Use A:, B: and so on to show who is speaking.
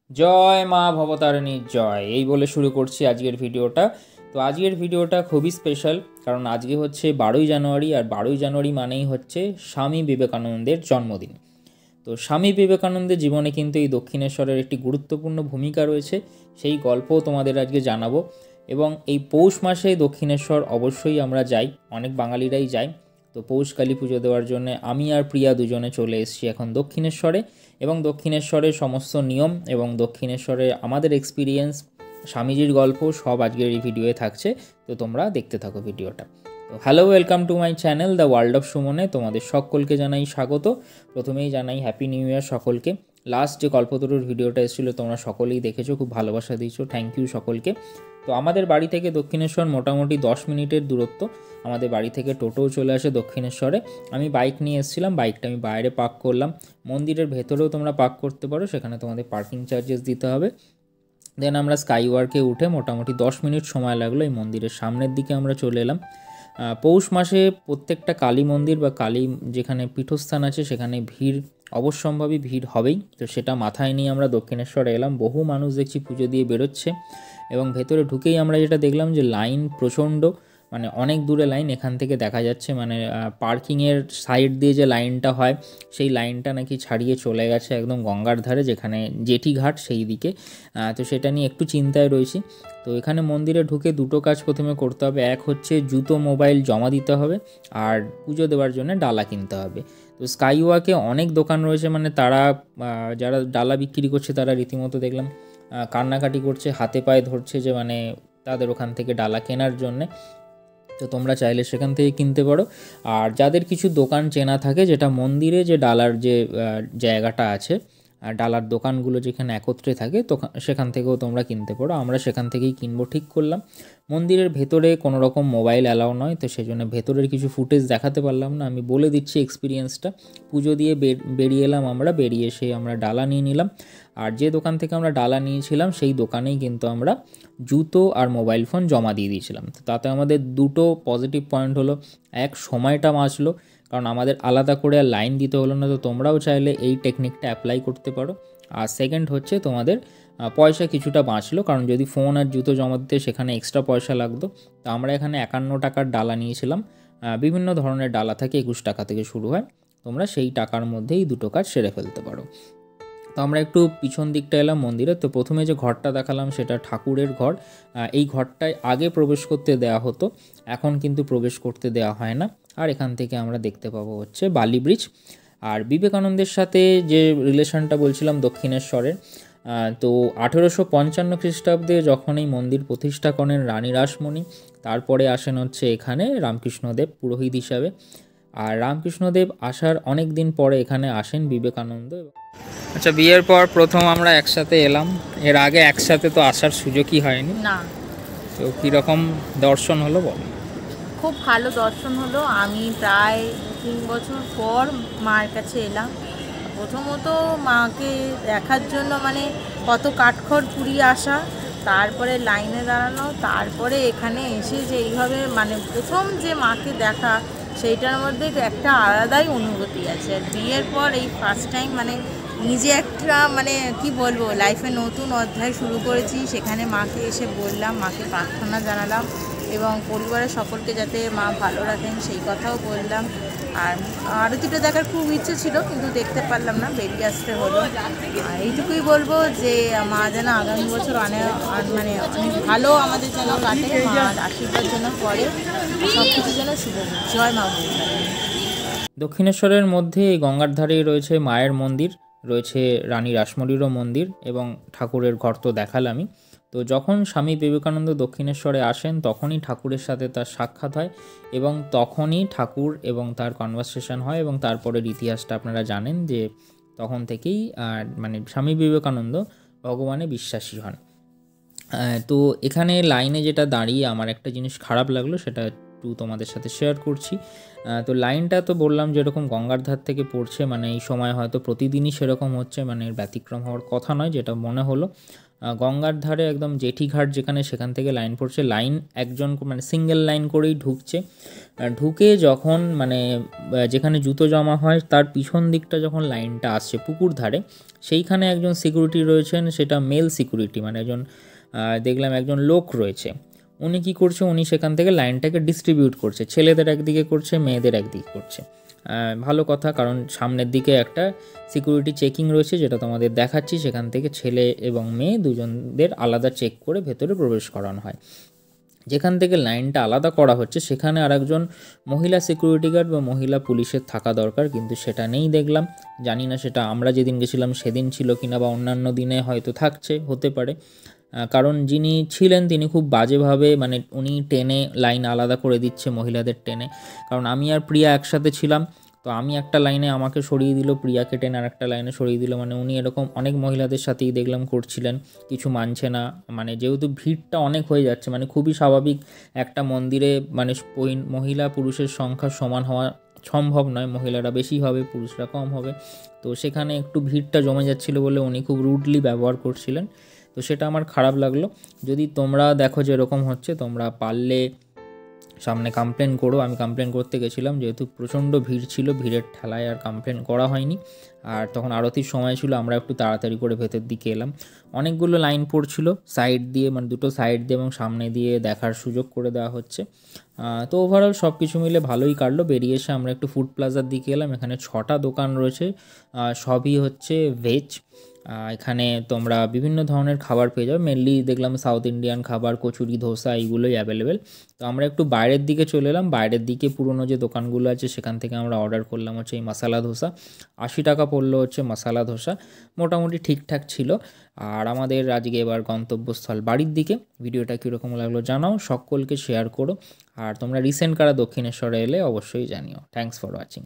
A: জয় মা ভবতারিণীর জয় এই বলে শুরু করছি আজকের ভিডিওটা। তো আজকের ভিডিওটা খুবই স্পেশাল, কারণ আজকে হচ্ছে 12ই জানুয়ারি, আর 12ই জানুয়ারি মানেই হচ্ছে স্বামী বিবেকানন্দের জন্মদিন। তো স্বামী বিবেকানন্দের জীবনে কিন্তু এই দক্ষিণেশ্বরের একটি গুরুত্বপূর্ণ ভূমিকা রয়েছে, সেই গল্পও তোমাদের আজকে জানাবো। এবং এই পৌষ মাসে দক্ষিণেশ্বর অবশ্যই আমরা যাই, অনেক বাঙালিরাই যায়। তো পৌষ কালী পুজো দেওয়ার জন্য আমি আর প্রিয়া দুজনে চলে এসেছি এখন দক্ষিণেশ্বরে, এবং দক্ষিণেশ্বরের সমস্ত নিয়ম এবং দক্ষিণেশ্বরে আমাদের এক্সপিরিয়েন্স, স্বামীজির গল্প সব আজকের এই ভিডিওয়ে থাকছে। তো তোমরা দেখতে থাকো ভিডিওটা। তো hello, welcome to my channel the world of সুমনে। তোমাদের সকলকে জানাই স্বাগত। প্রথমেই জানাই হ্যাপি নিউ ইয়ার সকলকে। লাস্ট যে কল্পতরুর ভিডিওটা এসেছিলো তোমরা সকলেই দেখেছো, খুব ভালোবাসা দিয়েছো, থ্যাংক ইউ সকলকে। তো আমাদের বাড়ি থেকে দক্ষিণেশ্বর মোটামুটি 10 মিনিটের দূরত্ব। আমাদের বাড়ি থেকে টোটোও চলে আসে দক্ষিণেশ্বরে। আমি বাইক নিয়ে এসেছিলাম, বাইকটা আমি বাইরে পার্ক করলাম। মন্দিরের ভেতরেও তোমরা পার্ক করতে পারো, সেখানে তোমাদের পার্কিং চার্জেস দিতে হবে। দেন আমরা স্কাইওয়ার্কে উঠে মোটামুটি 10 মিনিট সময় লাগলো, এই মন্দিরের সামনের দিকে আমরা চলে এলাম। পৌষ মাসে প্রত্যেকটা কালী মন্দির বা কালী যেখানে পীঠস্থান আছে সেখানে ভিড় অবশ্যম্ভাবী ভিড় হবেই। তো সেটা মাথায় নিয়ে আমরা দক্ষিণেশ্বরে এলাম। বহু মানুষ দেখছি পুজো দিয়ে বেরোচ্ছে, এবং ভেতরে ঢুকেই আমরা যেটা দেখলাম যে লাইন প্রচণ্ড, মানে অনেক দূরে লাইন এখান থেকে দেখা যাচ্ছে। মানে পার্কিংয়ের সাইড দিয়ে যে লাইনটা হয় সেই লাইনটা নাকি ছাড়িয়ে চলে গেছে একদম গঙ্গার ধারে, যেখানে জেটি ঘাট সেই দিকে। তো সেটা নিয়ে একটু চিন্তায় রয়েছি। তো এখানে মন্দিরে ঢুকে দুটো কাজ প্রথমে করতে হবে। এক হচ্ছে জুতো মোবাইল জমা দিতে হবে, আর পুজো দেওয়ার জন্য ডালা কিনতে হবে। তো স্কাইওয়াকে অনেক দোকান রয়েছে, মানে তারা যারা ডালা বিক্রি করছে তারা রীতিমতো দেখলাম কান্নাকাটি করছে, হাতে পায়ে ধরছে যে মানে তাদের ওখান থেকে ডালা কেনার জন্যে। তো তোমরা চাইলে সেখান থেকে কিনতে পারো। আর যাদের কিছু দোকান চেনা থাকে, যেটা মন্দিরে যে ডালার যে জায়গাটা আছে, ডালার দোকানগুলো যেখানে একত্রে থাকে, তো সেখান থেকেও তোমরা কিনতে পারো। আমরা সেখান থেকেই কিনবো ঠিক করলাম। মন্দিরের ভেতরে কোনো রকম মোবাইল অ্যালাউ নয়, তো সেই জন্য ভেতরের কিছু ফুটেজ দেখাতে পারলাম না। আমি বলে দিচ্ছি এক্সপিরিয়েন্সটা। পুজো দিয়ে বেরিয়ে এলাম আমরা, বেরিয়ে এসে আমরা ডালা নিয়ে নিলাম। আর যে দোকান থেকে আমরা ডালা নিয়েছিলাম সেই দোকানেই কিন্তু আমরা জুতো আর মোবাইল ফোন জমা দিয়ে দিয়েছিলাম। তো তাতে আমাদের দুটো পজিটিভ পয়েন্ট হলো, এক সময়টা বাঁচলো, কারণ আমাদের আলাদা করে আর লাইন দিতে হলো না। তো তোমরাও চাইলে এই টেকনিকটা অ্যাপ্লাই করতে পারো। আর সেকেন্ড হচ্ছে তোমাদের পয়সা কিছুটা বাঁচলো, কারণ যদি ফোন আর জুতো জমা দিতে সেখানে এক্সট্রা পয়সা লাগতো। তো আমরা এখানে 51 টাকার ডালা নিয়েছিলাম। বিভিন্ন ধরনের ডালা থাকে, 21 টাকা থেকে শুরু হয়। তোমরা সেই টাকার মধ্যেই দুটো কাজ সেরে ফেলতে পারো। তো আমরা একটু পিছন দিকটা এলাম মন্দিরে। তো প্রথমে যে ঘরটা দেখালাম সেটা ঠাকুরের ঘর। এই ঘরটায় আগে প্রবেশ করতে দেওয়া হতো, এখন কিন্তু প্রবেশ করতে দেওয়া হয় না। আর এখান থেকে আমরা দেখতে পাবো হচ্ছে বালি ব্রিজ। আর বিবেকানন্দের সাথে যে রিলেশনটা বলছিলাম দক্ষিণেশ্বরের, তো 1855 খ্রিস্টাব্দে যখন এই মন্দির প্রতিষ্ঠা করেন রানী রাসমণি, তারপরে আসেন হচ্ছে এখানে রামকৃষ্ণদেব পুরোহিত হিসাবে। আর রামকৃষ্ণদেব আসার অনেক দিন পরে এখানে আসেন বিবেকানন্দ। আচ্ছা, বিয়ের পর প্রথম আমরা একসাথে এলাম, এর আগে একসাথে তো আসার সুযোগই হয়নি
B: না।
A: তো কীরকম দর্শন হলো বল?
B: খুব ভালো দর্শন হলো। আমি প্রায় 3 বছর পর মায়ের কাছে এলাম। প্রথমত মাকে দেখার জন্য মানে কত কাঠখড় পুড়িয়ে আসা, তারপরে লাইনে দাঁড়ানো, তারপরে এখানে এসে যে এইভাবে মানে প্রথম যে মাকে দেখা, সেইটার মধ্যে একটা আলাদাই অনুভূতি আছে। বিয়ের পর এই ফার্স্ট টাইম মানে নিজে একটা মানে কি বলবো, লাইফে নতুন অধ্যায় শুরু করেছি। সেখানে মাকে এসে বললাম, মাকে প্রার্থনা জানালাম, এবং পরিবারের সকলকে যাতে মা ভালো রাখেন সেই কথাও বললাম। আর আরতিটা দেখার খুব ইচ্ছে ছিল, কিন্তু দেখতে পারলাম না, বেরিয়ে আসতে হলো। আর এইটুকুই বলবো যে মা যেন আগামী বছর অনেক মানে অনেক ভালো আমাদের জন্য কাটে, মার আশীর্বাদ যেন করে, সব কিছু যেন শুভ হোক। জয় মা ভবতারিণী।
A: দক্ষিণেশ্বরের মধ্যে এই গঙ্গার ধারেই রয়েছে মায়ের মন্দির, রয়েছে রানী রাসমণিরও মন্দির, এবং ঠাকুরের ঘর তো দেখালামই। তো যখন স্বামী বিবেকানন্দ দক্ষিণেশ্বরে আসেন তখনই ঠাকুরের সাথে তার সাক্ষাৎ হয়, এবং তখনই ঠাকুর এবং তার কনভারসেশন হয়। এবং তারপরের ইতিহাসটা আপনারা জানেন যে তখন থেকেই মানে স্বামী বিবেকানন্দ ভগবানে বিশ্বাসী হন। তো এখানে লাইনে যেটা দাঁড়িয়ে আমার একটা জিনিস খারাপ লাগলো, সেটা একটু তোমাদের সাথে শেয়ার করছি। তো লাইনটা তো বললাম যেরকম গঙ্গার ধার থেকে পড়ছে, মানে এই সময় হয়তো প্রতিদিনই সেরকম হচ্ছে, মানে এর ব্যতিক্রম হওয়ার কথা নয়, যেটা মনে হলো। গঙ্গার ধারে একদম জেঠিঘাট যেখানে, সেখান থেকে লাইন পড়ছে। লাইন একজন মানে সিঙ্গেল লাইন করেই ঢুকছে। ঢুকে যখন মানে যেখানে জুতো জমা হয় তার পিছন দিকটা যখন লাইনটা আসছে পুকুর ধারে, সেইখানে একজন সিকিউরিটি রয়েছেন, সেটা মেল সিকিউরিটি, মানে একজন দেখলাম একজন লোক রয়েছে। উনি কী করছে, উনি সেখান থেকে লাইনটাকে ডিস্ট্রিবিউট করছে, ছেলেদের একদিকে করছে, মেয়েদের একদিকে করছে। ভালো কথা, কারণ সামনের দিকে একটা সিকিউরিটি চেকিং রয়েছে, যেটা তোমাদের দেখাচ্ছি। সেখান থেকে ছেলে এবং মেয়ে দুজনদের আলাদা চেক করে ভেতরে প্রবেশ করানো হয়। যেখান থেকে লাইনটা আলাদা করা হচ্ছে সেখানে আরেকজন মহিলা সিকিউরিটি গার্ড বা মহিলা পুলিশের থাকা দরকার, কিন্তু সেটা নেই দেখলাম। জানি না সেটা আমরা যেদিন গেছিলাম সেদিন ছিল কিনা, বা অন্যান্য দিনে হয়তো থাকছে, হতে পারে। কারণ যিনি ছিলেন তিনি খুব বাজেভাবে, মানে উনি টেনে লাইন আলাদা করে দিচ্ছে, মহিলাদের টেনে। কারণ আমি আর প্রিয়া একসাথে ছিলাম, তো আমি একটা লাইনে আমাকে সরিয়ে দিল, প্রিয়াকে টেনে আর একটা লাইনে সরিয়ে দিল। মানে উনি এরকম অনেক মহিলাদের সাথেই দেখলাম করছিলেন, কিছু মানছে না। মানে যেহেতু ভিড়টা অনেক হয়ে যাচ্ছে, মানে খুবই স্বাভাবিক, একটা মন্দিরে মানে মহিলা পুরুষের সংখ্যা সমান হওয়া সম্ভব নয়, মহিলারা বেশি হবে, পুরুষরা কম হবে। তো সেখানে একটু ভিড়টা জমে যাচ্ছিল বলে উনি খুব রুডলি ব্যবহার করছিলেন। তো সেটা আমার খারাপ লাগলো। যদি তোমরা দেখো যে এরকম হচ্ছে, তোমরা পারলে সামনে কমপ্লেন করো। আমি কমপ্লেন করতে গেছিলাম, যেহেতু প্রচণ্ড ভিড় ছিল, ভিড়ের ঠেলায় আর কমপ্লেন করা হয়নি। আর তখন আরতির সময় ছিল, আমরা একটু তাড়াতাড়ি করে ভেতর দিকে এলাম। অনেকগুলো লাইন পড়ছিল সাইড দিয়ে, মানে দুটো সাইড দিয়ে এবং সামনে দিয়ে দেখার সুযোগ করে দেওয়া হচ্ছে। তো ওভারঅল সব কিছু মিলে ভালোই কাটলো। বেরিয়ে এসে আমরা একটু ফুড প্লাজার দিকে এলাম। এখানে 6টা দোকান রয়েছে, সবই হচ্ছে ভেজ। এখানে তোমরা বিভিন্ন ধরনের খাবার পেয়ে যাবে, মেনলি দেখলাম সাউথ ইন্ডিয়ান খাবার, কচুরি, ধোসা, এইগুলোই অ্যাভেলেবেল। তো আমরা একটু বাইরের দিকে চলে এলাম। বাইরের দিকে পুরনো যে দোকানগুলো আছে সেখান থেকে আমরা অর্ডার করলাম হচ্ছে এই মশালা ধোসা। 80 টাকা পড়লো হচ্ছে মশালা ধোসা, মোটামুটি ঠিকঠাক ছিল। আর আমাদের আজকে এবার গন্তব্যস্থল বাড়ির দিকে। ভিডিওটা কীরকম লাগলো জানাও, সকলকে শেয়ার করো। আর তোমরা রিসেন্ট কারা দক্ষিণেশ্বরে এলে অবশ্যই জানিও। Thanks for watching.